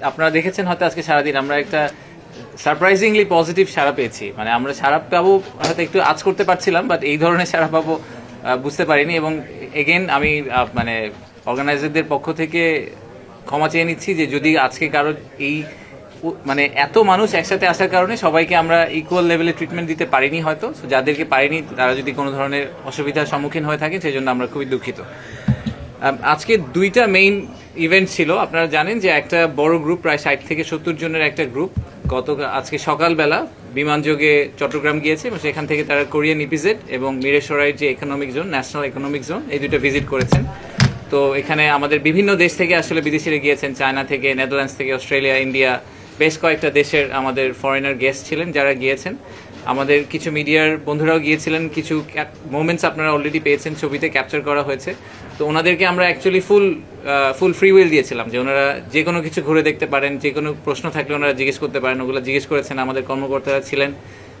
আপনারা দেখেছেন হয়তো আজকে সারাদিন আমরা একটা সারপ্রাইজিংলি পজিটিভ সাড়া পেয়েছি। মানে আমরা সাড়া পাবো হয়তো একটু আজ করতে পারছিলাম, বাট এই ধরনের সাড়া পাবো বুঝতে পারিনি। এবং এগেন আমি মানে অর্গানাইজারদের পক্ষ থেকে ক্ষমা চেয়ে নিচ্ছি যে যদি আজকে কারো এই মানে এত মানুষ একসাথে আসার কারণে সবাইকে আমরা ইকুয়াল লেভেলে ট্রিটমেন্ট দিতে পারিনি হয়তো। So যাদেরকে পারিনি তারা যদি কোনো ধরনের অসুবিধার সম্মুখীন হয়ে থাকে সেই জন্য আমরা খুবই দুঃখিত। আজকে দুইটা মেইন ইভেন্ট ছিল। আপনারা জানেন যে একটা বড় গ্রুপ, প্রায় 60 থেকে 70 জনের একটা গ্রুপ আজকে সকালবেলা বিমানযোগে চট্টগ্রাম গিয়েছে এবং সেখান থেকে তারা কোরিয়ান ইপিজেড এবং মিরেসরাইয়ের যে economic zone, national economic zone, এই দুটো ভিজিট করেছেন। তো এখানে আমাদের বিভিন্ন দেশ থেকে আসলে বিদেশিরা গিয়েছেন, চায়না থেকে, নেদারল্যান্ডস থেকে, অস্ট্রেলিয়া, ইন্ডিয়া, বেশ কয়েকটা দেশের আমাদের ফরেনার গেস্ট ছিলেন যারা গিয়েছেন। আমাদের কিছু মিডিয়ার বন্ধুরাও গিয়েছিলেন, কিছু মোমেন্টস আপনারা অলরেডি পেয়েছেন, ছবিতে ক্যাপচার করা হয়েছে। তো ওনাদেরকে আমরা অ্যাকচুয়ালি ফুল ফ্রি উইল দিয়েছিলাম যে ওনারা যে কোনো কিছু ঘুরে দেখতে পারেন, যে কোনো প্রশ্ন থাকলে ওনারা জিজ্ঞেস করতে পারেন। ওগুলো জিজ্ঞেস করেছেন, আমাদের কর্মকর্তারা ছিলেন,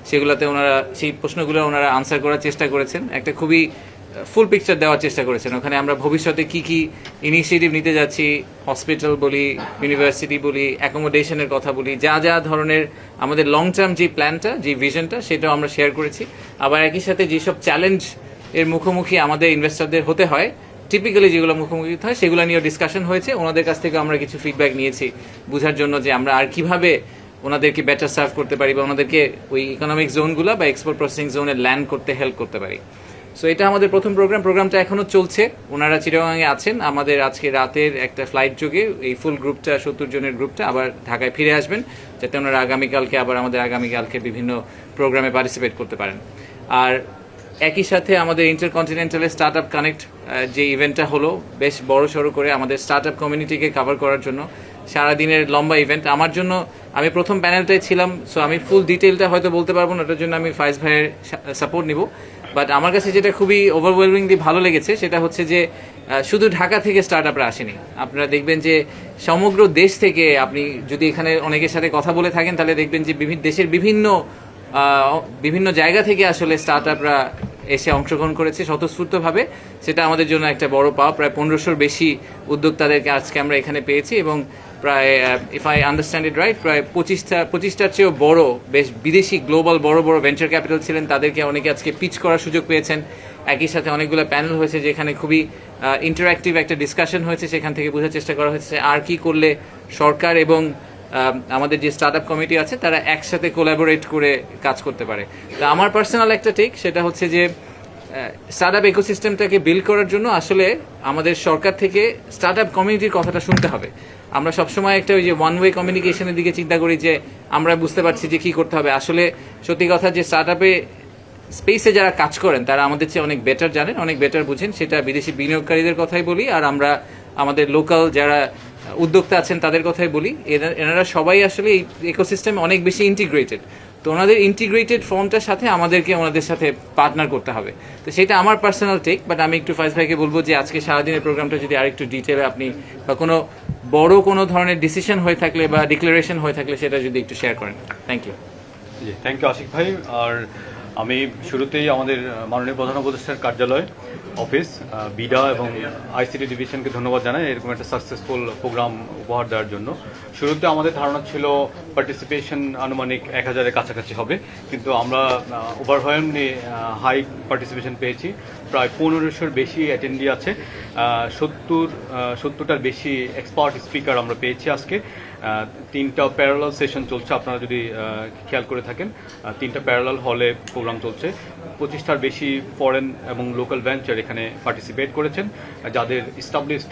সেগুলোতে ওনারা সেই প্রশ্নগুলো ওনারা আনসার করার চেষ্টা করেছেন, একটা খুবই ফুল পিকচার দেওয়ার চেষ্টা করেছেন। ওখানে আমরা ভবিষ্যতে কি কি ইনিশিয়েটিভ নিতে যাচ্ছি, হসপিটাল বলি, ইউনিভার্সিটি বলি, অ্যাকোমোডেশনের কথা বলি, যা যা ধরনের আমাদের লং টার্ম যে প্ল্যানটা, যে ভিশনটা, সেটাও আমরা শেয়ার করেছি। আবার একই সাথে যেসব চ্যালেঞ্জ এর মুখোমুখি আমাদের ইনভেস্টরদের হতে হয়, টিপিক্যালি যেগুলো মুখোমুখি হয় সেগুলো নিয়েও ডিসকাশন হয়েছে। ওনাদের কাছ থেকে আমরা কিছু ফিডব্যাক নিয়েছি বোঝার জন্য যে আমরা আর কিভাবে ওনাদেরকে বেটার সার্ভ করতে পারি বা ওনাদেরকে ওই ইকোনমিক জোনগুলো বা এক্সপোর্ট প্রসেসিং জোনে ল্যান্ড করতে হেল্প করতে পারি। সো এটা আমাদের প্রথম প্রোগ্রামটা এখনও চলছে। ওনারা চিটাগাংয়ে আছেন। আমাদের আজকে রাতের একটা ফ্লাইট যোগে এই ফুল গ্রুপটা, 70 জনের গ্রুপটা আবার ঢাকায় ফিরে আসবেন, যাতে ওনারা আগামীকালকে আগামীকালকে বিভিন্ন প্রোগ্রামে পার্টিসিপেট করতে পারেন। আর একই সাথে আমাদের ইন্টারকন্টিনেন্টালের স্টার্ট আপ কানেক্ট যে ইভেন্টটা হলো, বেশ বড় সড়ো করে আমাদের স্টার্ট আপ কমিউনিটিকে কভার করার জন্য সারাদিনের লম্বা ইভেন্ট। আমার জন্য, আমি প্রথম প্যানেলটাই ছিলাম, সো আমি ফুল ডিটেলটা হয়তো বলতে পারবো না, ওটার জন্য আমি ফাইজ ভাইয়ের সাপোর্ট নিব। বাট আমার কাছে যেটা খুবই ওভারওয়েলমিংলি ভালো লেগেছে সেটা হচ্ছে যে শুধু ঢাকা থেকে স্টার্ট আপরা আসেনি। আপনারা দেখবেন যে সমগ্র দেশ থেকে, আপনি যদি এখানে অনেকের সাথে কথা বলে থাকেন তাহলে দেখবেন যে দেশের বিভিন্ন জায়গা থেকে আসলে স্টার্ট আপরা এসে অংশগ্রহণ করেছে স্বতঃস্ফূর্তভাবে। সেটা আমাদের জন্য একটা বড় পাওয়া। প্রায় 1500-র বেশি উদ্যোক্তাদেরকে আজকে আমরা এখানে পেয়েছি এবং প্রায়, if I understand it right, প্রায় 25টার চেয়েও বড়, বেশ বিদেশি গ্লোবাল বড় ভেঞ্চার ক্যাপিটাল ছিলেন, তাদেরকে অনেকে আজকে পিচ করার সুযোগ পেয়েছেন। একই সাথে অনেকগুলো প্যানেল হয়েছে যেখানে খুবই ইন্টারঅ্যাক্টিভ একটা ডিসকাশন হয়েছে, সেখান থেকে বোঝার চেষ্টা করা হয়েছে আর কি করলে সরকার এবং আমাদের যে স্টার্ট আপ কমিটি আছে তারা একসাথে কোলাবোরেট করে কাজ করতে পারে। তো আমার পার্সোনাল একটা টেক, সেটা হচ্ছে যে স্টার্ট আপ ইকোসিস্টেমটাকে বিল্ড করার জন্য আসলে আমাদের সরকার থেকে স্টার্ট আপ কমিউনিটির কথাটা শুনতে হবে। আমরা সবসময় একটা ওই যে ওয়ান ওয়ে কমিউনিকেশনের দিকে চিন্তা করি যে আমরা বুঝতে পারছি যে কী করতে হবে। আসলে সত্যি কথা যে স্টার্ট আপে স্পেসে যারা কাজ করেন তারা আমাদের চেয়ে অনেক বেটার জানেন, অনেক বেটার বুঝেন। সেটা বিদেশি বিনিয়োগকারীদের কথাই বলি আর আমরা আমাদের লোকাল যারা উদ্যোক্তা আছেন তাদের কথাই বলি। এনারা সবাই আসলে এই ইকোসিস্টেমে অনেক বেশি ইন্টিগ্রেটেড। তো ওনাদের ইন্টিগ্রেটেড ফর্মটার সাথে আমাদেরকে ওনাদের সাথে পার্টনার করতে হবে। তো সেটা আমার পার্সোনাল টেক। বাট আমি একটু ফাইজ ভাইকে বলবো যে আজকে সারাদিনের প্রোগ্রামটা যদি আরেকটু ডিটেলে আপনি বা কোনো ধরনের ডিসিশন হয়ে থাকলে বা ডিক্লারেশন হয়ে থাকলে সেটা যদি একটু শেয়ার করেন। Thank you. জি, থ্যাংক ইউ আশিক ভাই। আর আমি শুরুতেই আমাদের মাননীয় প্রধান উপদেষ্টার কার্যালয়, অফিস, বিডা এবং আইসিটি ডিভিশনকে ধন্যবাদ জানাই এরকম একটা সাকসেসফুল প্রোগ্রাম উপহার দেওয়ার জন্য। শুরুতে আমাদের ধারণা ছিল পার্টিসিপেশন আনুমানিক 1000-এর কাছাকাছি হবে, কিন্তু আমরা ওভারওয়েলমলি হাই পার্টিসিপেশন পেয়েছি। প্রায় 1500-র বেশি অ্যাটেন্ডি আছে, 70টার বেশি এক্সপার্ট স্পিকার আমরা পেয়েছি আজকে। 3টা প্যারালাল সেশন চলছে, আপনারা যদি খেয়াল করে থাকেন 3টা প্যারালাল হলে প্রোগ্রাম চলছে। 25টার বেশি ফরেন এবং লোকাল ভেঞ্চার এখানে পার্টিসিপেট করেছেন, যাদের ইস্টাবলিশড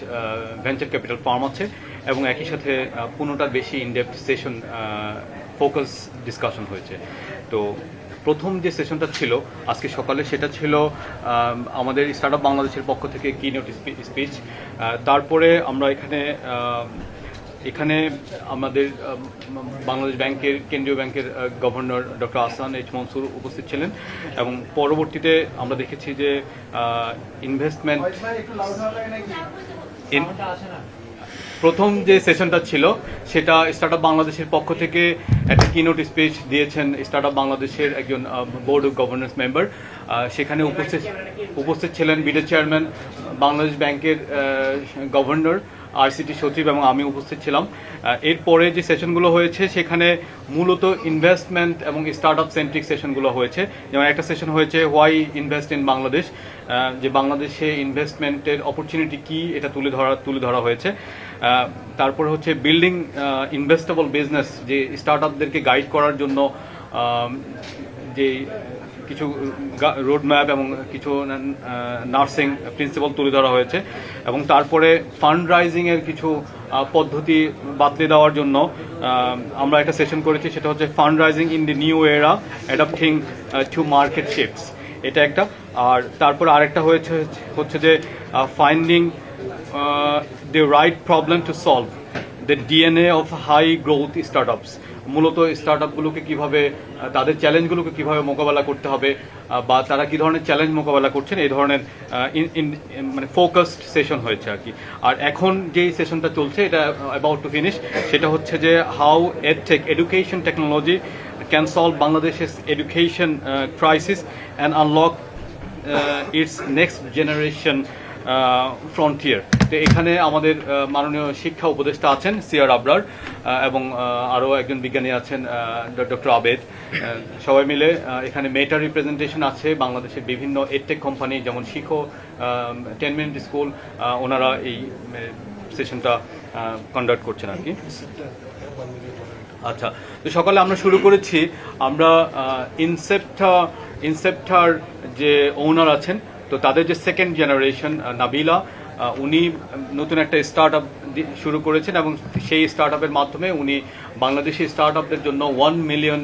ভেঞ্চার ক্যাপিটাল ফার্ম আছে, এবং একই সাথে 15টার বেশি ইনডেপথ সেশন ফোকাস ডিসকাশন হয়েছে। তো প্রথম যে সেশনটা ছিল আজকে সকালে, সেটা ছিল আমাদের স্টার্ট আপ বাংলাদেশের পক্ষ থেকে কিনোট স্পিচ। তারপরে আমরা এখানে আমাদের বাংলাদেশ ব্যাংকের, কেন্দ্রীয় ব্যাংকের governor doctor Ahsan H Mansur উপস্থিত ছিলেন, এবং পরবর্তীতে আমরা দেখেছি যে ইনভেস্টমেন্ট, প্রথম যে সেশনটা ছিল সেটা স্টার্ট আপ বাংলাদেশের পক্ষ থেকে একটা কিনোট স্পিচ দিয়েছেন স্টার্ট আপ বাংলাদেশের একজন বোর্ড অফ গভর্নেন্স মেম্বার। সেখানে উপস্থিত ছিলেন বিডা চেয়ারম্যান, বাংলাদেশ ব্যাংকের গভর্নর, আইসিটি সচিব এবং আমি উপস্থিত ছিলাম। এরপরে যে সেশনগুলো হয়েছে সেখানে মূলত ইনভেস্টমেন্ট এবং স্টার্ট আপ সেন্ট্রিক সেশনগুলো হয়েছে। যেমন একটা সেশন হয়েছে হোয়াই ইনভেস্ট ইন বাংলাদেশ, যে বাংলাদেশে ইনভেস্টমেন্টের অপরচুনিটি কি এটা তুলে ধরা হয়েছে। তারপর হচ্ছে বিল্ডিং ইনভেস্টেবল বিজনেস, যে স্টার্ট আপদেরকে গাইড করার জন্য যে কিছু রোড ম্যাপ এবং কিছু নার্সিং প্রিন্সিপাল তুলে ধরা হয়েছে। এবং তারপরে ফান্ড রাইজিংয়ের কিছু পদ্ধতি বাতলে দেওয়ার জন্য আমরা একটা সেশন করেছি, সেটা হচ্ছে fund raising in the new era adapting to market shifts, এটা একটা। আর তারপর আরেকটা হচ্ছে যে finding the right problem to solve the DNA of high growth startups. মূলত স্টার্টআপগুলোকে কিভাবে, তাদের চ্যালেঞ্জগুলোকে কিভাবে মোকাবেলা করতে হবে, বা তারা কি ধরনের চ্যালেঞ্জ মোকাবেলা করছেন, এই ধরনের মানে ফোকাসড সেশন হয়েছে আর কি। আর এখন যেই সেশনটা চলছে, এটা অ্যাবাউট টু ফিনিশ, সেটা হচ্ছে যে how edtech education technology can solve বাংলাদেশের education crisis and unlock its next generation frontier. তো এখানে আমাদের মাননীয় শিক্ষা উপদেষ্টা আছেন সিআর আবরার, এবং আরও একজন বিজ্ঞানী আছেন ডক্টর আবেদ। সবাই মিলে এখানে মেটা রিপ্রেজেন্টেশন আছে বাংলাদেশের বিভিন্ন এডটেক কোম্পানি, যেমন শিখো, 10 মিনিট স্কুল, ওনারা এই সেশনটা কন্ডাক্ট করছেন আর কি। আচ্ছা, তো সকালে আমরা শুরু করেছি, আমরা ইনসেপ্টার যে ওনার আছেন, তো তাদের যে সেকেন্ড জেনারেশন নাবিলা, উনি নতুন একটা স্টার্ট আপ শুরু করেছেন, এবং সেই স্টার্ট আপের মাধ্যমে উনি বাংলাদেশি স্টার্ট আপদের জন্য $1 মিলিয়ন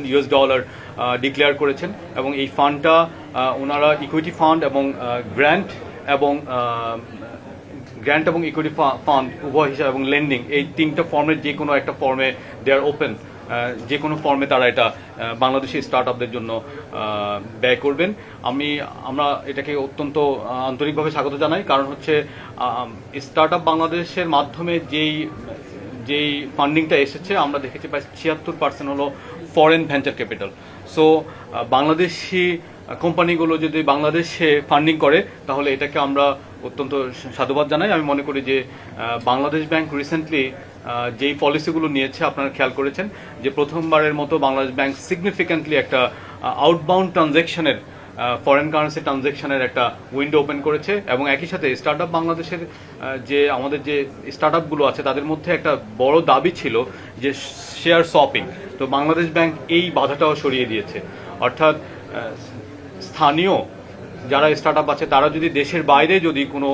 ডিক্লেয়ার করেছেন। এবং এই ফান্ডটা ওনারা ইকুইটি ফান্ড এবং গ্র্যান্ট এবং ইকুইটি ফান্ড উভয় হিসাবে, এবং লেন্ডিং, এই তিনটা ফর্মের যে কোনো একটা ফর্মে দে আর ওপেন, যে কোনো ফর্মে তারা এটা বাংলাদেশি স্টার্ট আপদের জন্য ব্যয় করবেন। আমরা এটাকে অত্যন্ত আন্তরিকভাবে স্বাগত জানাই, কারণ হচ্ছে স্টার্ট আপ বাংলাদেশের মাধ্যমে যেই ফান্ডিংটা এসেছে, আমরা দেখেছি প্রায় 76% হলো foreign venture capital. So Bangladeshi কোম্পানিগুলো যদি বাংলাদেশে ফান্ডিং করে, তাহলে এটাকে আমরা অত্যন্ত সাধুবাদ জানাই। আমি মনে করি যে বাংলাদেশ ব্যাংক রিসেন্টলি যেই পলিসিগুলো নিয়েছে, আপনারা খেয়াল করেছেন যে প্রথমবারের মতো বাংলাদেশ ব্যাংক সিগনিফিক্যান্টলি একটা আউটবাউন্ড ট্রানজ্যাকশনের, ফরেন কারেন্সি ট্রানজ্যাকশনের একটা উইন্ডো ওপেন করেছে। এবং একই সাথে স্টার্ট আপ বাংলাদেশের যে আমাদের যে স্টার্ট আপগুলো আছে, তাদের মধ্যে একটা বড় দাবি ছিল যে শেয়ার শপিং। তো বাংলাদেশ ব্যাংক এই বাধাটাও সরিয়ে দিয়েছে, অর্থাৎ স্থানীয় যারা স্টার্ট আপ আছে, তারা যদি দেশের বাইরে যদি কোনো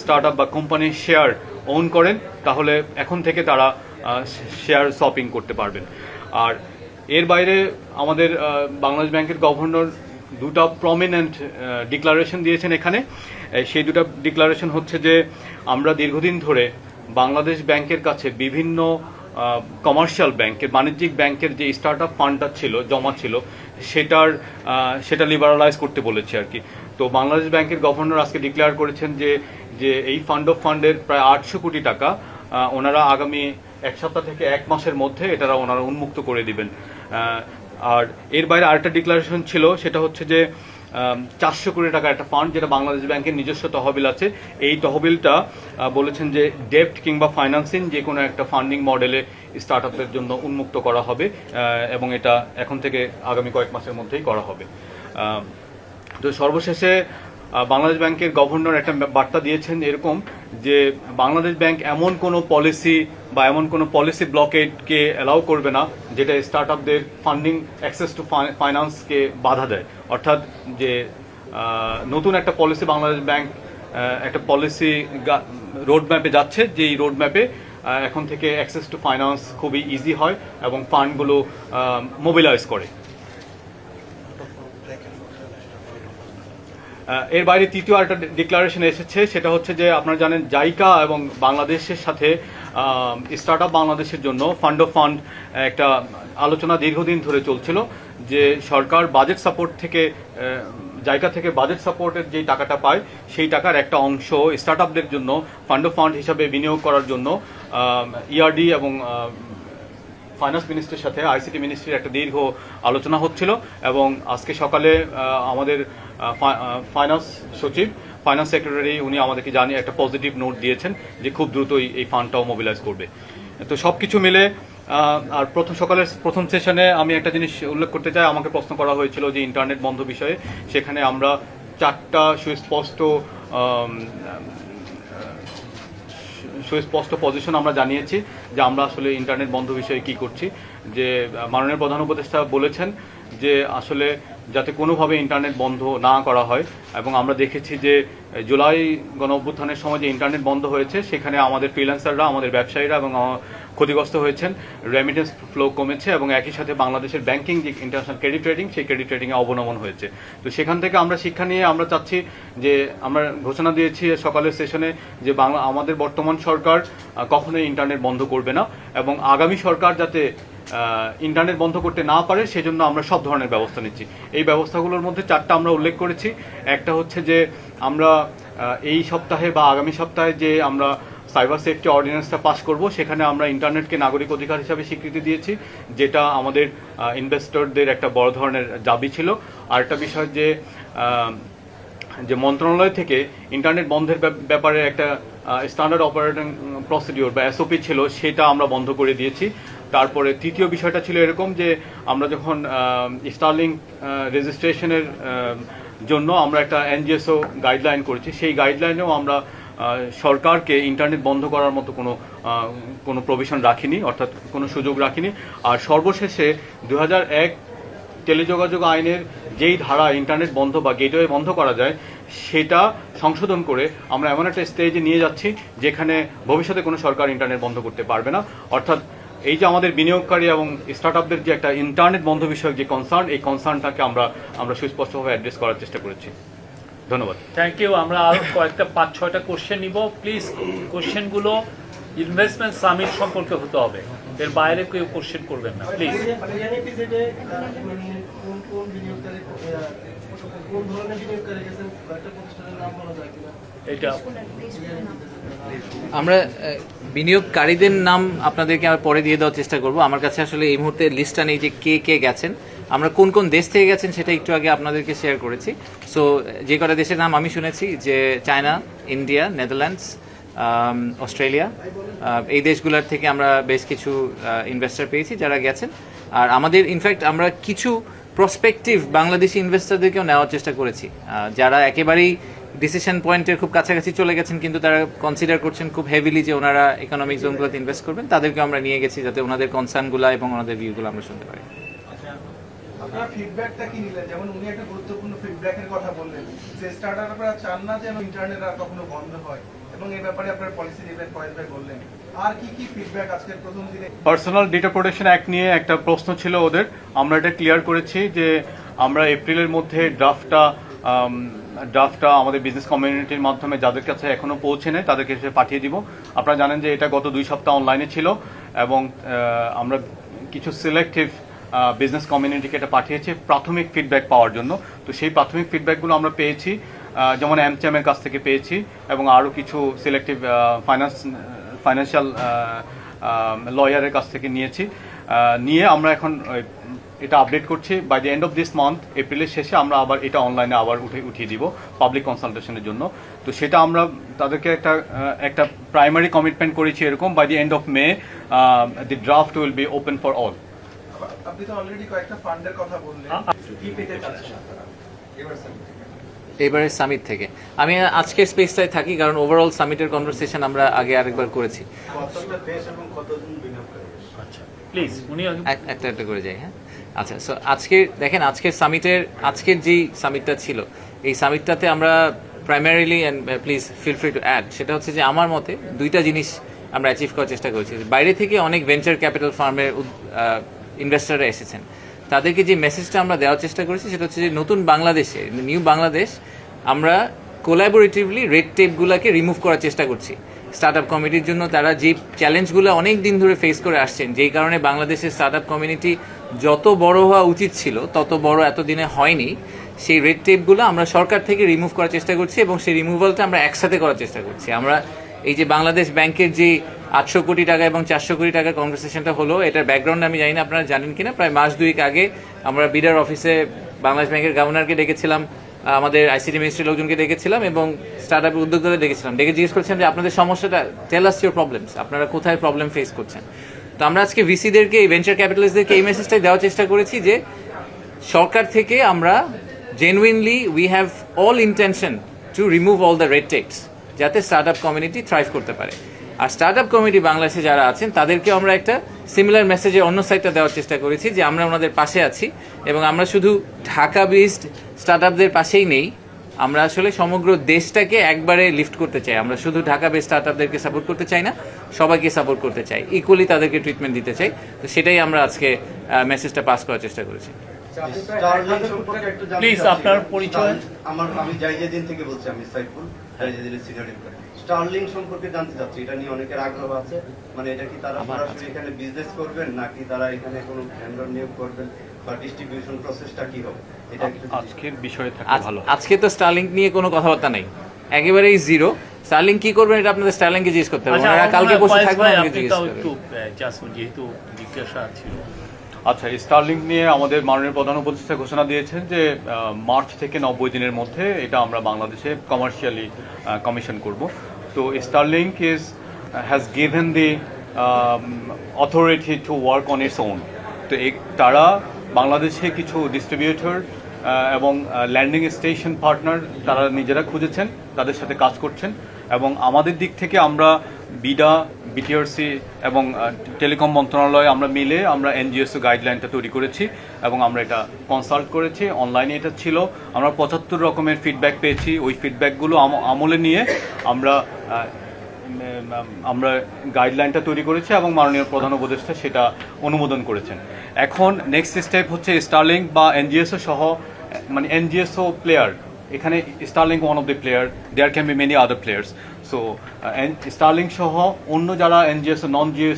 স্টার্ট আপ বা কোম্পানির শেয়ার ওন করেন, তাহলে এখন থেকে তারা শেয়ার শপিং করতে পারবেন। আর এর বাইরে আমাদের বাংলাদেশ ব্যাংকের গভর্নর দুটা প্রমিনেন্ট ডিক্লারেশন দিয়েছেন এখানে। সেই দুটা ডিক্লারেশন হচ্ছে যে আমরা দীর্ঘদিন ধরে বাংলাদেশ ব্যাংকের কাছে বিভিন্ন কমার্শিয়াল ব্যাংকের, বাণিজ্যিক ব্যাংকের যে স্টার্ট আপ ফান্ডটা ছিল, জমা ছিল, সেটা লিবারালাইজ করতে বলেছে আর কি। তো বাংলাদেশ ব্যাংকের গভর্নর আজকে ডিক্লেয়ার করেছেন যে এই ফান্ড অফ ফান্ডের প্রায় 800 কোটি টাকা ওনারা আগামী এক সপ্তাহ থেকে এক মাসের মধ্যে ওনারা উন্মুক্ত করে দিবেন। আর এর বাইরে আরেকটা ডিক্লারেশন ছিল, সেটা হচ্ছে যে 400 কোটি টাকা একটা ফান্ড, যেটা বাংলাদেশ ব্যাংকের নিজস্ব তহবিল আছে। এই তহবিলটা বলেছেন যে ডেপ্ট কিংবা ফাইন্যান্সিং যে কোনো একটা ফান্ডিং মডেলে স্টার্ট আপের জন্য উন্মুক্ত করা হবে, এবং এটা এখন থেকে আগামী কয়েক মাসের মধ্যেই করা হবে। তো সর্বশেষে বাংলাদেশ ব্যাংকের গভর্নর একটা বার্তা দিয়েছেন এরকম, যে বাংলাদেশ ব্যাংক এমন কোনো পলিসি বা এমন কোনো পলিসি ব্লকেটকে অ্যালাউ করবে না যেটা স্টার্ট আপদের ফান্ডিং অ্যাক্সেস টু ফাইন্যান্সকে বাধা দেয়। অর্থাৎ যে নতুন একটা পলিসি বাংলাদেশ ব্যাংক একটা পলিসি রোডম্যাপে যাচ্ছে, যেই রোডম্যাপে এখন থেকে অ্যাক্সেস টু ফাইন্যান্স খুবই ইজি হয় এবং ফান্ডগুলো মোবিলাইজ করে। এর বাইরে তৃতীয় আরেকটা ডিক্লারেশন এসেছে, সেটা হচ্ছে যে আপনারা জানেন জাইকা এবং বাংলাদেশের সাথে স্টার্ট আপ বাংলাদেশের জন্য ফান্ড অফ ফান্ড একটা আলোচনা দীর্ঘদিন ধরে চলছিল, যে সরকার বাজেট সাপোর্ট থেকে, জাইকা থেকে বাজেট সাপোর্টের যেই টাকাটা পায়, সেই টাকার একটা অংশ স্টার্ট আপদের জন্য ফান্ড অফ ফান্ড হিসাবে বিনিয়োগ করার জন্য ইআরডি এবং ফাইন্যান্স মিনিস্ট্রির সাথে আইসিটি মিনিস্ট্রির একটা দীর্ঘ আলোচনা হচ্ছিল এবং আজকে সকালে আমাদের ফাইন্যান্স সচিব ফাইন্যান্স সেক্রেটারি উনি আমাদেরকে জানিয়ে একটা পজিটিভ নোট দিয়েছেন যে খুব দ্রুতই এই ফান্ডটাও মোবিলাইজ করবে। তো সব কিছু মিলে আর সকালের প্রথম সেশনে আমি একটা জিনিস উল্লেখ করতে চাই, আমাকে প্রশ্ন করা হয়েছিল যে ইন্টারনেট বন্ধ বিষয়ে। সেখানে আমরা 4টা সুস্পষ্ট পজিশন আমরা জানিয়েছি যে আমরা আসলে ইন্টারনেট বন্ধ বিষয়ে কি করছি। যে মাননীয় প্রধান উপদেষ্টা বলেছেন যে আসলে যাতে কোনোভাবে ইন্টারনেট বন্ধ না করা হয়, এবং আমরা দেখেছি যে জুলাই গণঅভ্যুত্থানের সময় যে ইন্টারনেট বন্ধ হয়েছে সেখানে আমাদের ফ্রিল্যান্সাররা, আমাদের ব্যবসায়ীরা এবং ক্ষতিগ্রস্ত হয়েছেন, রেমিটেন্স ফ্লো কমেছে এবং একই সাথে বাংলাদেশের ব্যাংকিং যে ইন্টারন্যাশনাল ক্রেডিট রেটিং সেই ক্রেডিট রেটিংয়ে অবনমন হয়েছে। তো সেখান থেকে আমরা শিক্ষা নিয়ে আমরা চাচ্ছি যে আমরা ঘোষণা দিয়েছি সকালের সেশনে যে আমাদের বর্তমান সরকার কখনোই ইন্টারনেট বন্ধ করবে না এবং আগামী সরকার যাতে ইন্টারনেট বন্ধ করতে না পারে সেজন্য আমরা সব ধরনের ব্যবস্থা নিচ্ছি। এই ব্যবস্থাগুলোর মধ্যে 4টা আমরা উল্লেখ করেছি। একটা হচ্ছে যে আমরা এই সপ্তাহে বা আগামী সপ্তাহে যে আমরা সাইবার সেফটি অর্ডিন্যান্সটা পাস করব, সেখানে আমরা ইন্টারনেটকে নাগরিক অধিকার হিসাবে স্বীকৃতি দিয়েছি, যেটা আমাদের ইনভেস্টরদের একটা বড় ধরনের দাবি ছিল। আরেকটা বিষয় যে মন্ত্রণালয় থেকে ইন্টারনেট বন্ধের ব্যাপারে একটা স্ট্যান্ডার্ড অপারেটিং প্রসিডিওর বা এসওপি ছিল, সেটা আমরা বন্ধ করে দিয়েছি। তারপরে তৃতীয় বিষয়টা ছিল এরকম যে আমরা যখন স্টারলিংক রেজিস্ট্রেশনের জন্য আমরা একটা এনজিএসও গাইডলাইন করেছি, সেই গাইডলাইনেও আমরা সরকারকে ইন্টারনেট বন্ধ করার মতো কোনো প্রভিশন রাখিনি, অর্থাৎ কোনো সুযোগ রাখিনি। আর সর্বশেষে 2001 টেলিযোগাযোগ আইনের যেই ধারা ইন্টারনেট বন্ধ বা গেটওয়ে বন্ধ করা যায় সেটা সংশোধন করে আমরা এমন একটা স্টেজে নিয়ে যাচ্ছি যেখানে ভবিষ্যতে কোনো সরকার ইন্টারনেট বন্ধ করতে পারবে না। অর্থাৎ এই যে আমাদের বিনিয়োগকারী এবং স্টার্টআপদের যে একটা ইন্টারনেট বন্ধ বিষয়ক যে কনসার্ন, এই কনসার্নটাকে আমরা সুস্পষ্টভাবে অ্যাড্রেস করার চেষ্টা করেছি। ধন্যবাদ। Thank you. আমরা আরো কয়েকটা 5-6টা কোশ্চেন নিব। প্লিজ কোশ্চেনগুলো ইনভেস্টমেন্ট সামিট সম্পর্কে হতে হবে, এর বাইরে কেউ কোশ্চেন করবেন না প্লিজ। এটা আমরা বিনিয়োগকারীদের নাম আপনাদেরকে আমরা পরে দিয়ে দেওয়ার চেষ্টা করব। আমার কাছে আসলে এই মুহূর্তে লিস্টটা নেই যে কে কে গেছেন, আমরা কোন কোন দেশ থেকে গেছেন সেটা একটু আগে আপনাদেরকে শেয়ার করেছি। সো যে কটা দেশের নাম আমি শুনেছি যে চায়না, ইন্ডিয়া, নেদারল্যান্ডস, অস্ট্রেলিয়া, এই দেশগুলোর থেকে আমরা বেশ কিছু ইনভেস্টর পেয়েছি যারা গেছেন। আর আমাদের ইনফ্যাক্ট আমরা কিছু প্রসপেক্টিভ বাংলাদেশি ইনভেস্টরদেরকেও নেওয়ার চেষ্টা করেছি, যারা একেবারেই ডিসিশন পয়েন্টের খুব কাছাকাছি চলে গেছেন কিন্তু তারা কনসিডার করছেন খুব হেভিলি যে ওনারা ইকোনমিক জোনগুলোতে ইনভেস্ট করবেন, তাদেরকে আমরা নিয়ে গেছি যাতে ওনাদের কনসার্নগুলো এবং ওনাদের ভিউগুলো আমরা শুনতে পারি। আপনারা ফিডব্যাকটা কি নিলেন? যেমন উনি একটা গুরুত্বপূর্ণ ফিডব্যাকের কথা বললেন যে স্টার্টাররা চান না যেন ইন্টারনেট আর কখনো বন্ধ হয়, এবং এই ব্যাপারে আপনার পলিসি ডিবেট ফয়েজ ভাই বললেন। আর কি কি ফিডব্যাক আজকের প্রথম দিনে? পার্সোনাল ডেটা প্রোটেকশন অ্যাক্ট নিয়ে একটা প্রশ্ন ছিল ওদের, আমরা এটা ক্লিয়ার করেছি যে আমরা এপ্রিলের মধ্যে ড্রাফটটা আমাদের বিজনেস কমিউনিটির মাধ্যমে যাদের কাছে এখনো পৌঁছে নেয় তাদেরকে পাঠিয়ে দিব। আপনারা জানেন যে এটা গত 2 সপ্তাহ অনলাইনে ছিল এবং আমরা কিছু সিলেক্টিভ বিজনেস কমিউনিটিকে এটা পাঠিয়েছি প্রাথমিক ফিডব্যাক পাওয়ার জন্য। তো সেই প্রাথমিক ফিডব্যাকগুলো আমরা পেয়েছি, যেমন এমচ্যামের কাছ থেকে পেয়েছি এবং আরও কিছু সিলেক্টিভ ফাইন্যান্সিয়াল লয়ারের কাছ থেকে নিয়ে আমরা এখন এটা আপডেট করছি। By the end of this month, এপ্রিলের শেষে আমরা আবার এটা অনলাইনে আবার উঠিয়ে দিব পাবলিক কনসালটেশনের জন্য। তো সেটা আমরা তাদেরকে একটা প্রাইমারি কমিটমেন্ট করেছি এরকম, by the end of May the draft will be open for all. আপনি তো অলরেডি কয়েকটা ফান্ডের কথা বললেন, কি পেতে চাচ্ছেন আপনারা এবারে সামিট থেকে? আমি আজকের স্পেসটায় থাকি কারণ ওভারঅল সামিটের কনভারসেশন আমরা আগে আরেকবার করেছি। আচ্ছা প্লিজ উনি একটা একটা করে যাই। হ্যাঁ, আচ্ছা। সো আজকের আজকের যেই সামিটটা ছিল, এই সামিটটাতে আমরা primarily and please feel free to add, সেটা হচ্ছে যে আমার মতে 2টা জিনিস আমরা অ্যাচিভ করার চেষ্টা করেছি। বাইরে থেকে অনেক ভেঞ্চার ক্যাপিটাল ফার্মের ইনভেস্টররা এসেছেন, তাদেরকে যে মেসেজটা আমরা দেওয়ার চেষ্টা করেছি সেটা হচ্ছে যে নতুন বাংলাদেশে, নিউ বাংলাদেশ, আমরা কোলাবোরেটিভলি রেড টেপগুলোকে রিমুভ করার চেষ্টা করছি। স্টার্টআপ কমিটির জন্য তারা যে চ্যালেঞ্জগুলো অনেক দিন ধরে ফেস করে আসছেন, যেই কারণে বাংলাদেশের স্টার্টআপ কমিউনিটি যত বড় হওয়া উচিত ছিল তত বড় এতদিনে হয়নি, সেই রেড টেপগুলো আমরা সরকার থেকে রিমুভ করার চেষ্টা করছি এবং সেই রিমুভালটা আমরা একসাথে করার চেষ্টা করছি। আমরা এই যে বাংলাদেশ ব্যাংকের যে 800 কোটি টাকা এবং 400 কোটি টাকার কনভারসেশনটা হলো। এটার ব্যাকগ্রাউন্ড আমি জানি না আপনারা জানেন কিনা। প্রায় মাস দুয়েক আগে আমরা বিডার অফিসে বাংলাদেশ ব্যাংকের গভর্নরকে ডেকেছিলাম, আমাদের আইসিটি মিনিস্ট্রির লোকজনকে ডেকেছিলাম এবং স্টার্ট আপের উদ্যোক্তাদের ডেকেছিলাম, ডেকে জিজ্ঞেস করছিলাম যে আপনাদের সমস্যাটা, টেল আস ইউর প্রবলেমস, আপনারা কোথায় প্রবলেম ফেস করছেন। তো আমরা আজকে ভিসিদেরকে, এই ভেঞ্চার ক্যাপিটালিস্টদেরকে এই মেসেজটাই দেওয়ার চেষ্টা করেছি যে সরকার থেকে আমরা genuinely we have all intention to remove all the red tapes, যাতে স্টার্ট আপ কমিউনিটি থ্রাইভ করতে পারে। আর স্টার্ট আপ কমিউনিটি বাংলাদেশে যারা আছেন তাদেরকেও আমরা একটা সিমিলার মেসেজের অন্য সাইডটা দেওয়ার চেষ্টা করেছি যে আমরা ওনাদের পাশে আছি এবং আমরা শুধু ঢাকা বেসড স্টার্ট আপদের পাশেই নেই, আমরা আসলে সমগ্র দেশটাকে একবারে লিফট করতে চাই। আমরা শুধু ঢাকা বেসড স্টার্ট আপদেরকে সাপোর্ট করতে চাই না, সবাইকে সাপোর্ট করতে চাই, ইকুয়ালি তাদেরকে ট্রিটমেন্ট দিতে চাই। তো সেটাই আমরা আজকে মেসেজটা পাস করার চেষ্টা করেছি। প্লিজ আপনার পরিচয়। আমি জাইজেদিন থেকে বলছি, আমি সাইফুল, জাইজেদিনের সিনিয়র এমপ্লয়ি। স্টারলিং সম্পর্কে জানতে চাচ্ছি, এটা নিয়ে অনেকের আগ্রহ আছে, মানে এটা কি তারা সরাসরি এখানে বিজনেস করবেন নাকি তারা এখানে কোনো ভেন্ডর নিয়োগ করবেন বা ডিস্ট্রিবিউশন প্রসেসটা কি হবে, এটা একটু আজকের বিষয়ে থাকে ভালো। আজকে তো স্টারলিংক নিয়ে কোনো কথাবার্তা নেই, একেবারেই জিরো। স্টারলিংক কি করবেন এটা আপনাদের স্টারলিংকে জিজ্ঞেস করতে হবে, আচ্ছা, ওনারা কালকে বসে থাকবেন, আমাকে আপনি জিজ্ঞেস তাও করবেন। একটু যেহেতু জিজ্ঞাসা ছিল। আচ্ছা, স্টারলিংক নিয়ে আমাদের মাননীয় প্রধান উপদেষ্টা ঘোষণা দিয়েছেন যে মার্চ থেকে 90 দিনের মধ্যে এটা আমরা বাংলাদেশে কমার্শিয়ালি কমিশন করব। তো Starlink has given the authority to work on its own. তো তারা বাংলাদেশে কিছু ডিস্ট্রিবিউটর এবং ল্যান্ডিং স্টেশন পার্টনার তারা নিজেরা খুঁজেছেন, তাদের সাথে কাজ করছেন এবং আমাদের দিক থেকে আমরা বিডা, বিটিআরসি এবং টেলিকম মন্ত্রণালয় আমরা মিলে আমরা এনজিএসও গাইডলাইনটা তৈরি করেছি এবং আমরা এটা কনসাল্ট করেছি, অনলাইনে এটা ছিল। আমরা 75 রকমের ফিডব্যাক পেয়েছি, ওই ফিডব্যাকগুলো আমলে নিয়ে আমরা গাইডলাইনটা তৈরি করেছি এবং মাননীয় প্রধান উপদেষ্টা সেটা অনুমোদন করেছেন। এখন নেক্সট স্টেপ হচ্ছে স্টারলিংক বা এনজিএসও সহ, মানে এনজিএসও প্লেয়ার, এখানে Starlink one of the player, there can be many other players. So Starlink সহ অন্য যারা এনজিএসও নন জিও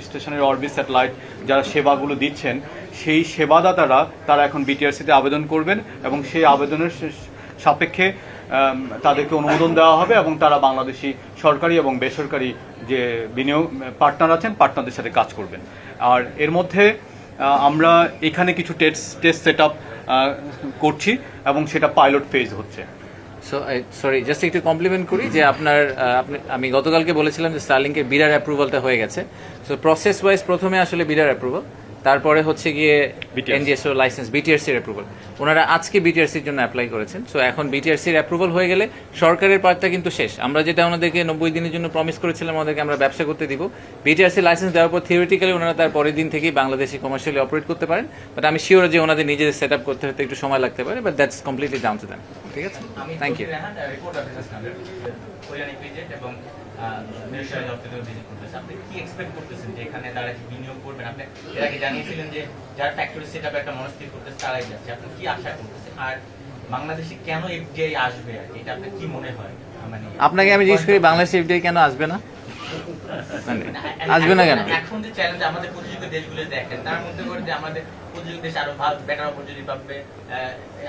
স্টেশনের অরবিট স্যাটেলাইট যারা সেবাগুলো দিচ্ছেন, সেই সেবাদাতারা তারা এখন বিটিআরসিতে আবেদন করবেন এবং সেই আবেদনের সাপেক্ষে তাদেরকে অনুমোদন দেওয়া হবে এবং তারা বাংলাদেশি সরকারি এবং বেসরকারি যে বিনিয়োগ পার্টনার আছেন পার্টনারদের সাথে কাজ করবেন। আর এর মধ্যে আমরা এখানে কিছু টেস্ট সেট আপ করছি এবং সেটা পাইলট ফেজ হচ্ছে। সরি, জাস্ট একটু কমপ্লিমেন্ট করি যে আমি গতকালকে বলেছিলাম যে স্টারলিংকের বিডার অ্যাপ্রুভালটা হয়ে গেছে। সো প্রসেস ওয়াইজ প্রথমে আসলে বিডার অ্যাপ্রুভাল, তারপরে হচ্ছে গিয়ে এনজিএসও লাইসেন্স, বিটিআরসির অ্যাপ্রুভাল। ওনারা আজকে বিটিআরসির জন্য অ্যাপ্লাই করেছেন। সো এখন বিটিআরসির অ্যাপ্রুভাল হয়ে গেলে সরকারের পার্টটা কিন্তু শেষ। আমরা যেটা ওনাদেরকে 90 দিনের জন্য প্রমিস করেছিলাম ওনাদেরকে আমরা ব্যবসা করতে দিব, বিটিআরসি লাইসেন্স দেওয়ার পর থিওরিটিক্যালি ওনারা তার পরের দিন থেকেই বাংলাদেশে কমার্শিয়ালি অপারেট করতে পারেন। বাট আমি শিওর যে ওনাদের নিজেদের সেট আপ করতে হতে একটু সময় লাগতে পারে, but that's completely down to them. ঠিক আছে, থ্যাংক ইউ। আপনি কি এক্সপেক্ট করতেছেন যে এখানে তারা কি বিনিয়োগ করবেন? আপনি এর আগে জানিয়েছিলেন যে যারা ফ্যাক্টরি সেট আপ একটা মনস্থির করতেছে তারাই যাচ্ছে, আপনি কি আশা করতেছেন? আর বাংলাদেশে কেন এফডিআই আসবে, এটা আপনার কি মনে হয়? মানে আপনাকে আমি জিজ্ঞেস করি, বাংলাদেশে এফডিআই কেন আসবে না? আসবে না কেন? এখন যে চ্যালেঞ্জ আমাদের প্রতিযোগী দেশগুলো দেখেন, তার মধ্যে করে যে আমাদের প্রতিযোগী দেশ আরো ভালো বেটার অপরচুনিটি পাবে।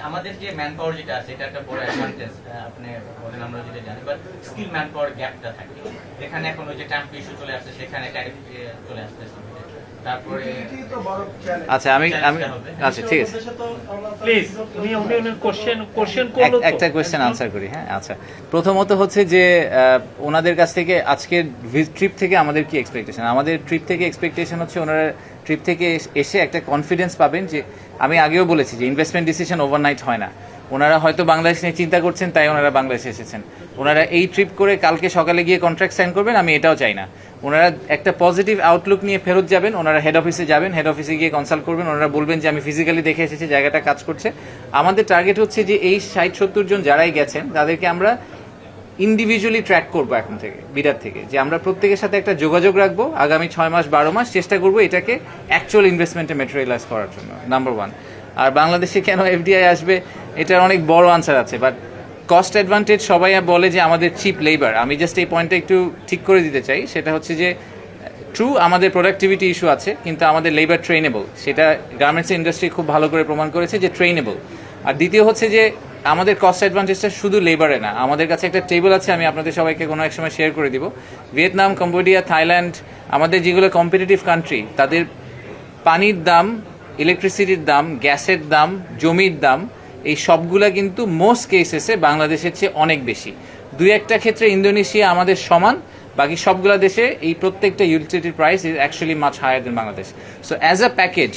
আমাদের যে ম্যান পাওয়ার যেটা আছে এটা একটা বড় অ্যাডভান্টেজ, আপনি বলেন আমরা যেটা জানি, বাট স্কিল ম্যান পাওয়ার গ্যাপটা থাকে। যেখানে এখন ওই যে ট্যাম্প ইস্যু চলে আসছে, সেখানে ট্যারিফ চলে আসতেছে। তারপরে আচ্ছা আচ্ছা ঠিক আছে, প্লিজ উনি কোশ্চেন করলো তো। একটা কোয়েশ্চেন আনসার করি। হ্যাঁ, আচ্ছা, প্রথমত হচ্ছে যে ওনাদের কাছ থেকে আজকের ট্রিপ থেকে আমাদের কি এক্সপেকটেশন? আমাদের ট্রিপ থেকে এক্সপেকটেশন হচ্ছে ওনারা ট্রিপ থেকে এসে একটা কনফিডেন্স পাবেন যে, আমি আগেও বলেছি যে ইনভেস্টমেন্ট ডিসিশন ওভারনাইট হয় না। ওনারা হয়তো বাংলাদেশ নিয়ে চিন্তা করছেন, তাই ওনারা বাংলাদেশে এসেছেন। ওনারা এই ট্রিপ করে কালকে সকালে গিয়ে কন্ট্রাক্ট সাইন করবেন, আমি এটাও চাই না। ওনারা একটা পজিটিভ আউটলুক নিয়ে ফেরত যাবেন, ওনারা হেড অফিসে যাবেন, হেড অফিসে গিয়ে কনসাল্ট করবেন, ওনারা বলবেন যে আমি ফিজিক্যালি দেখে এসেছি, জায়গাটা কাজ করছে। আমাদের টার্গেট হচ্ছে যে এই 60-70 জন যারাই গেছেন তাদেরকে আমরা ইন্ডিভিজুয়ালি ট্র্যাক করবো এখন থেকে, বিডার থেকে, যে আমরা প্রত্যেকের সাথে একটা যোগাযোগ রাখবো আগামী 6 মাস 12 মাস, চেষ্টা করবো এটাকে অ্যাকচুয়াল ইনভেস্টমেন্টে ম্যাটেরিয়ালাইজ করার জন্য, নাম্বার 1। আর বাংলাদেশে কেন এফডিআই আসবে, এটার অনেক বড় আনসার আছে, বাট কস্ট অ্যাডভান্টেজ সবাই বলে যে আমাদের চিপ লেবার। আমি জাস্ট এই পয়েন্টটা একটু ঠিক করে দিতে চাই, সেটা হচ্ছে যে ট্রু আমাদের প্রোডাক্টিভিটি ইস্যু আছে, কিন্তু আমাদের লেবার ট্রেনেবল, সেটা গার্মেন্টস ইন্ডাস্ট্রি খুব ভালো করে প্রমাণ করেছে যে ট্রেনেবল। আর দ্বিতীয় হচ্ছে যে আমাদের কস্ট অ্যাডভান্টেজটা শুধু লেবারে না, আমাদের কাছে একটা টেবিল আছে, আমি আপনাদের সবাইকে কোনো এক সময় শেয়ার করে দিব। ভিয়েতনাম, কম্বোডিয়া, থাইল্যান্ড, আমাদের যেগুলো কম্পিটিটিভ কান্ট্রি, তাদের পানির দাম, ইলেকট্রিসিটির দাম, গ্যাসের দাম, জমির দাম, এই সবগুলা কিন্তু মোস্ট কেসেসে বাংলাদেশের চেয়ে অনেক বেশি। দুই একটা ক্ষেত্রে ইন্দোনেশিয়া আমাদের সমান, বাকি সবগুলা দেশে এই প্রত্যেকটা ইউটিলিটির price is actually much higher than Bangladesh. So as a package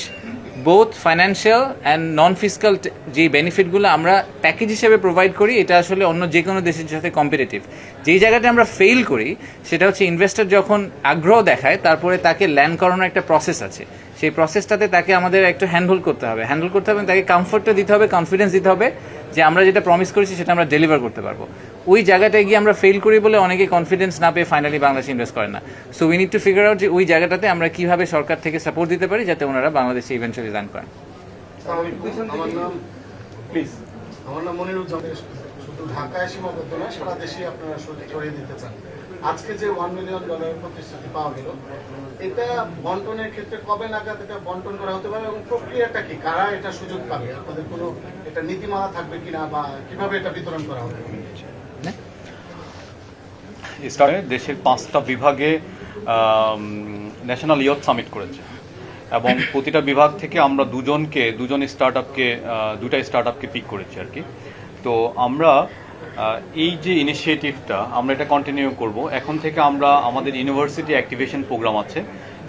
both financial and non physical যে বেনিফিটগুলো আমরা প্যাকেজ হিসেবে প্রোভাইড করি, এটা আসলে অন্য যে কোনো দেশের সাথে কম্পিটিটিভ। যেই জায়গাটা আমরা ফেল করি সেটা হচ্ছে ইনভেস্টর যখন আগ্রহ দেখায়, তারপরে তাকে ল্যান্ড করানোর একটা প্রসেস আছে, সেই প্রসেসটাতে তাকে আমাদের একটু হ্যান্ডেল করতে হবে, তাকে কমফোর্টটা দিতে হবে, কনফিডেন্স দিতে হবে যে আমরা যেটা প্রমিস করেছি সেটা আমরা ডেলিভার করতে পারবো। ওই জায়গাটায় গিয়ে আমরা ফেল করি বলে অনেকে কনফিডেন্স না পেয়ে ফাইনালি বাংলাদেশে ইনভেস্ট করে না। So we need to figure out যে ওই জায়গাটাতে আমরা কিভাবে সরকার থেকে সাপোর্ট দিতে পারি যাতে ওনারা বাংলাদেশে ইভেন্চুয়ালি রান করেন। আমার নাম মনিরুজ্জামান। শুধু ঢাকায় সীমাবদ্ধ না, সারা দেশেই আপনারা ছড়িয়ে দিতে চান। আজকে যে $1 মিলিয়ন প্রতিশ্রুতি পাওয়া গেল, এটা বন্টনের ক্ষেত্রে কবে নাগাদ এটা বন্টন করা হতে পারে এবং প্রক্রিয়াটা কি, কারা এটা সুযোগ পাবে, আপনাদের কোনো এটা নীতিমালা থাকবে কিনা বা কিভাবে এটা বিতরণ করা হবে? দেশের 5টা বিভাগে ন্যাশনাল ইয়থ সামিট করেছে এবং প্রতিটা বিভাগ থেকে আমরা দুজন স্টার্ট আপকে পিক করেছি আর কি। তো আমরা এই যে ইনিশিয়েটিভটা আমরা এটা কন্টিনিউ করব। এখন থেকে আমরা আমাদের ইউনিভার্সিটি অ্যাক্টিভেশন প্রোগ্রাম আছে,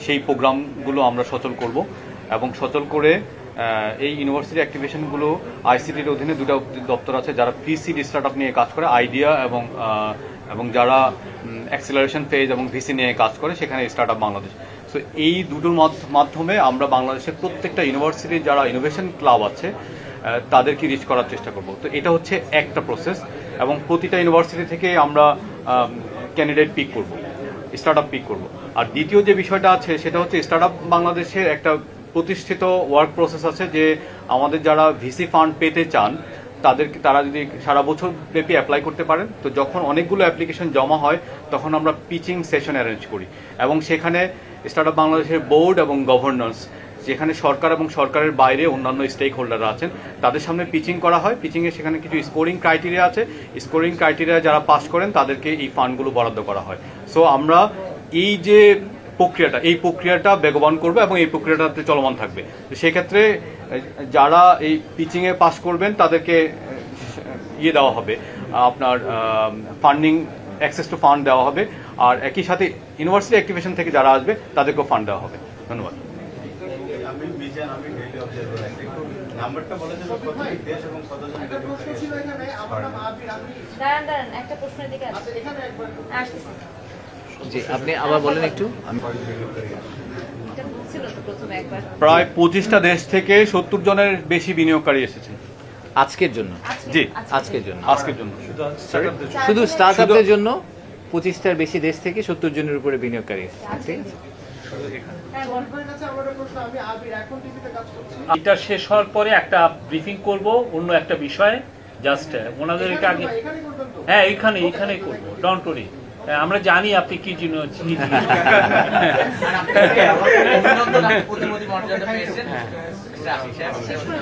সেই প্রোগ্রামগুলো আমরা সচল করব এবং সচল করে এই ইউনিভার্সিটি অ্যাক্টিভেশনগুলো আইসিটির অধীনে 2টা দপ্তর আছে যারা প্রি-সিড স্টার্ট আপ নিয়ে কাজ করে, আইডিয়া এবং যারা অ্যাক্সিলারেশন ফেজ এবং ভিসি নিয়ে কাজ করে, সেখানে স্টার্ট আপ বাংলাদেশ। সো এই দুটোর মাধ্যমে আমরা বাংলাদেশের প্রত্যেকটা ইউনিভার্সিটির যারা ইনোভেশন ক্লাব আছে তাদেরকে রিচ করার চেষ্টা করব। তো এটা হচ্ছে একটা প্রসেস এবং প্রতিটা ইউনিভার্সিটি থেকে আমরা ক্যান্ডিডেট পিক করব, স্টার্ট আপ পিক করব। আর দ্বিতীয় যে বিষয়টা আছে সেটা হচ্ছে স্টার্ট আপ বাংলাদেশের একটা প্রতিষ্ঠিত ওয়ার্ক প্রসেস আছে যে আমাদের যারা ভিসি ফান্ড পেতে চান তারা যদি সারা বছর ব্যাপী অ্যাপ্লাই করতে পারেন। তো যখন অনেকগুলো অ্যাপ্লিকেশন জমা হয় তখন আমরা পিচিং সেশন অ্যারেঞ্জ করি এবং সেখানে স্টার্ট আপ বাংলাদেশের বোর্ড এবং গভর্নর্স, যেখানে সরকার এবং সরকারের বাইরে অন্যান্য স্টেক হোল্ডাররা আছেন, তাদের সামনে পিচিং করা হয়। পিচিংয়ে সেখানে কিছু স্কোরিং ক্রাইটেরিয়া আছে, স্কোরিং ক্রাইটেরিয়া যারা পাস করেন তাদেরকে এই ফান্ডগুলো বরাদ্দ করা হয়। সো আমরা এই যে প্রক্রিয়াটা বেগবান করবে এবং এই প্রক্রিয়াটাতে চলমান থাকবে। সেক্ষেত্রে যারা এই পিচিংয়ে পাস করবেন তাদেরকে দেওয়া হবে, আপনার ফান্ডিং অ্যাক্সেস টু ফান্ড দেওয়া হবে, আর একই সাথে ইউনিভার্সিটি অ্যাক্টিভেশন থেকে যারা আসবে তাদেরকেও ফান্ড দেওয়া হবে। ধন্যবাদ। আমি মিজান, আমি ডেইলি অবজারভার আছি। একটু নাম্বারটা বলে দেব, কত দেশ এবং কতজন একটা প্রশ্ন ছিল এখানে, আমার নাম আবির। দাঁড়ান একটা প্রশ্নের দিকে আচ্ছা, এখানে একবার আসতেছি। জি, আপনি আবার বলেন একটু। এটা বলছিল তো প্রথমে একবার। প্রায় 25টা দেশ থেকে 70 জনের বেশি বিনিয়োগকারী এসেছেন আজকের জন্য, জি আজকের জন্য, আজকের জন্য শুধু স্টার্ট আপের জন্য 25টার বেশি দেশ থেকে 70 জনের উপরে বিনিয়োগকারী এসেছে। ঠিক আছে। হ্যাঁ, বল। আপনার কাছে আমার একটা প্রশ্ন, আমি আবির, এখন টিভিতে কাজ করছি। এটা শেষ হওয়ার পরে একটা ব্রিফিং করব অন্য একটা বিষয়ে, জাস্ট ওনাদেরকে আগে। এখানেই করবেন তো? হ্যাঁ, এইখানেই করবো, ডোন্ট ওয়ারি। আমরা জানি আপনি কি জিনিস। অভিনন্দন, আপনি প্রতিমন্ত্রী মর্যাদা পেয়েছেন।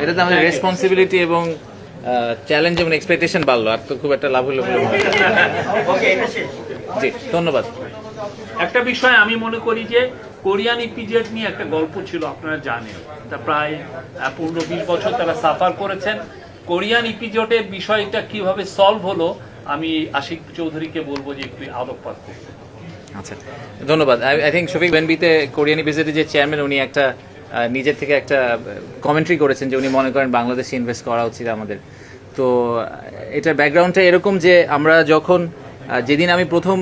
এটা তো আমাদের রেসপন্সিবিলিটি এবং চ্যালেঞ্জ এবং এক্সপেকটেশন বাড়লো, আর তো খুব একটা লাভ হলো বলে মনে হয় না। জি, ধন্যবাদ। একটা বিষয় আমি মনে করি যে কোরিয়ান ইপিজেড নিয়ে একটা গল্প ছিল, আপনারা জানেন। তা প্রায় 15-20 বছর তারা সাফার করেছেন। কোরিয়ান ইপিজেডের বিষয়টা কিভাবে সলভ হলো আমি আশিক চৌধুরীকে বলবো যে একটু আলোকপাত করতে। আচ্ছা, ধন্যবাদ। আই থিঙ্ক শফিক বেনবিতে কোরিয়ান ইপিজেডের যে চেয়ারম্যান, উনি একটা নিজের থেকে একটা কমেন্ট্রি করেছেন যে উনি মনে করেন বাংলাদেশে ইনভেস্ট করা উচিত আমাদের। তো এটার ব্যাকগ্রাউন্ডটা এরকম যে আমরা যখন যেদিন আমি প্রথম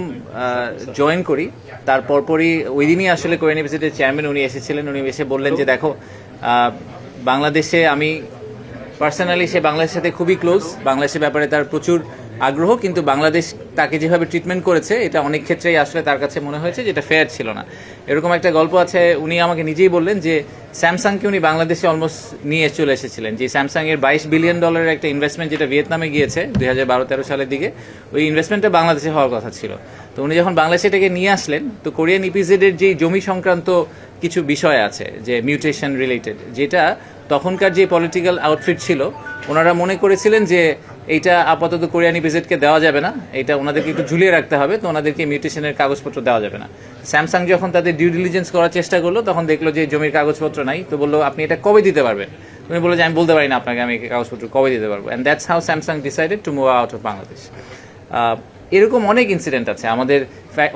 জয়েন করি তার পরপরই ওই দিনই আসলে কোরিয়ান ইপিজেডের চেয়ারম্যান উনি এসেছিলেন। উনি এসে বললেন যে দেখো, বাংলাদেশে আমি পার্সোনালি, সে বাংলাদেশের সাথে খুবই ক্লোজ, বাংলাদেশের ব্যাপারে তার প্রচুর আগ্রহ, কিন্তু বাংলাদেশ তাকে যেভাবে ট্রিটমেন্ট করেছে এটা অনেক ক্ষেত্রেই আসলে তার কাছে মনে হয়েছে যে এটা ফেয়ার ছিল না। এরকম একটা গল্প আছে। উনি আমাকে নিজেই বললেন যে স্যামসাংকে উনি বাংলাদেশে অলমোস্ট নিয়ে চলে এসেছিলেন, যে স্যামসাংয়ের $22 বিলিয়ন একটা ইনভেস্টমেন্ট যেটা ভিয়েতনামে গিয়েছে 2012-13 সালের দিকে, ওই ইনভেস্টমেন্টটা বাংলাদেশে হওয়ার কথা ছিল। তো উনি যখন বাংলাদেশে এটাকে নিয়ে আসলেন, তো কোরিয়ান ইপিজেডের যে জমি সংক্রান্ত কিছু বিষয় আছে যে মিউটেশন রিলেটেড, যেটা তখনকার যে পলিটিক্যাল আউটফিট ছিল ওনারা মনে করেছিলেন যে এইটা আপাতত কোরিয়ান ইপিজেডকে দেওয়া যাবে না, এটা ওনাদেরকে একটু ঝুলিয়ে রাখতে হবে, তো ওনাদেরকে মিউটেশনের কাগজপত্র দেওয়া যাবে না। স্যামসাং যখন তাদের ডিউ ডিলিজেন্স করার চেষ্টা করলো তখন দেখলো যে জমির কাগজপত্র নাই, তো বললো আপনি এটা কবে দিতে পারবেন? তুমি বললো যে আমি বলতে পারি না আপনাকে আমি কাগজপত্র কবে দিতে পারবো। And that's how Samsung decided to move out of Bangladesh. এরকম অনেক ইনসিডেন্ট আছে, আমাদের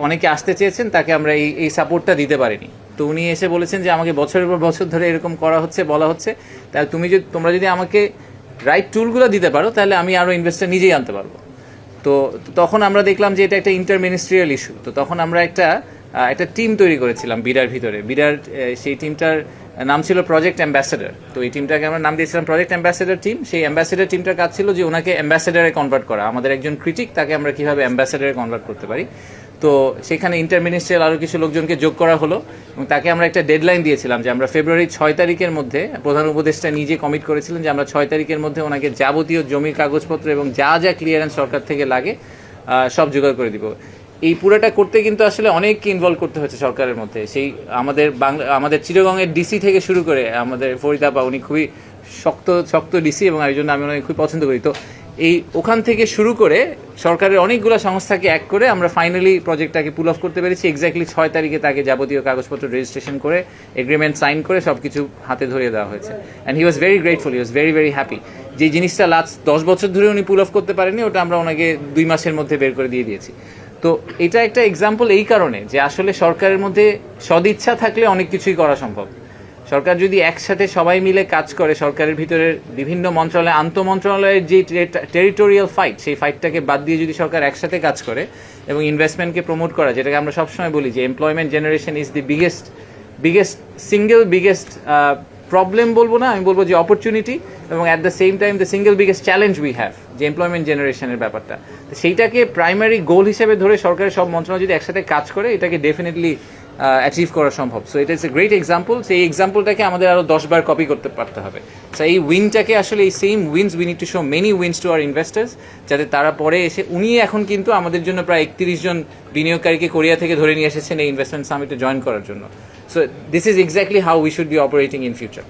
অনেকে আসতে চেয়েছেন, তাকে আমরা এই সাপোর্টটা দিতে পারিনি। তো উনি এসে বলেছেন যে আমাকে বছরের পর বছর ধরে এরকম করা হচ্ছে, বলা হচ্ছে, তাহলে তোমরা যদি আমাকে রাইট টুলগুলো দিতে পারো তাহলে আমি আরও ইনভেস্টার নিজেই আনতে পারবো। তো তখন আমরা দেখলাম যে এটা একটা ইন্টার মিনিস্ট্রিয়াল ইস্যু। তো তখন আমরা একটা টিম তৈরি করেছিলাম বিডার ভিতরে। বিডার সেই টিমটার নাম ছিল প্রজেক্ট অ্যাম্বাসেডর। তো এই টিমটাকে আমরা নাম দিয়েছিলাম প্রজেক্ট অ্যাম্বাসেডর টিম। সেই অ্যাম্বাসেডর টিমটার কাজ ছিল যে ওনাকে অ্যাম্বাসেডারে কনভার্ট করা, আমাদের একজন ক্রিটিক তাকে আমরা কীভাবে অ্যাম্বাসেডারে কনভার্ট করতে পারি। তো সেখানে ইন্টার মিনিস্ট্রিয়াল আরও কিছু লোকজনকে যোগ করা হলো এবং তাকে আমরা একটা ডেডলাইন দিয়েছিলাম যে আমরা ফেব্রুয়ারি 6 তারিখের মধ্যে, প্রধান উপদেষ্টা নিজে কমিট করেছিলেন যে আমরা 6 তারিখের মধ্যে ওনাকে যাবতীয় জমির কাগজপত্র এবং যা যা ক্লিয়ারেন্স সরকার থেকে লাগে সব জোগাড় করে দিব। এই পুরোটা করতে কিন্তু আসলে অনেক ইনভলভ করতে হচ্ছে সরকারের মধ্যে। সেই আমাদের চিটাগংয়ের ডিসি থেকে শুরু করে আমাদের ফরিদাপা, উনি খুবই শক্ত ডিসি এবং এই জন্য আমি ওনাকে খুবই পছন্দ করি। তো ওখান থেকে শুরু করে সরকারের অনেকগুলো সংস্থাকে এক করে আমরা ফাইনালি প্রজেক্টটাকে পুল অফ করতে পেরেছি। এক্স্যাক্টলি 6 তারিখে তাকে যাবতীয় কাগজপত্র রেজিস্ট্রেশন করে এগ্রিমেন্ট সাইন করে সব কিছু হাতে ধরিয়ে দেওয়া হয়েছে। And he was very grateful, he was very very happy. যে জিনিসটা লাস্ট 10 বছর ধরে উনি পুল অফ করতে পারেনি, ওটা আমরা ওনাকে 2 মাসের মধ্যে বের করে দিয়ে দিয়েছি। তো এটা একটা এক্সাম্পল এই কারণে যে আসলে সরকারের মধ্যে সদিচ্ছা থাকলে অনেক কিছুই করা সম্ভব। সরকার যদি একসাথে সবাই মিলে কাজ করে, সরকারের ভিতরের বিভিন্ন মন্ত্রণালয়, আন্তঃমন্ত্রণালয়ের যে টেরিটোরিয়াল ফাইট, সেই ফাইটটাকে বাদ দিয়ে যদি সরকার একসাথে কাজ করে এবং ইনভেস্টমেন্টকে প্রমোট করা, যেটাকে আমরা সবসময় বলি যে employment generation is the biggest problem বলবো না, আমি বলবো যে অপরচুনিটি, এবং at the same time the single biggest challenge we have, যে এমপ্লয়মেন্ট জেনারেশনের ব্যাপারটা। তো সেইটাকে প্রাইমারি গোল হিসেবে ধরে সরকারের সব মন্ত্রণালয় যদি একসাথে কাজ করে, এটাকে ডেফিনেটলি অ্যাচিভ করা সম্ভব। সো এটা ইজ এ গ্রেট এক্সাম্পল। সেই এক্সাম্পলটাকে আমাদের আরও 10 বার কপি করতে পারতে হবে। সো এই উইনটাকে আসলে এই same wins we need to show many wins to our investors, যাতে তারা পরে এসে, উনি এখন কিন্তু আমাদের জন্য প্রায় 31 জন বিনিয়োগকারীকে কোরিয়া থেকে ধরে নিয়ে এসেছেন এই ইনভেস্টমেন্ট সামিটে জয়েন করার জন্য। So this is exactly how we should be operating in future.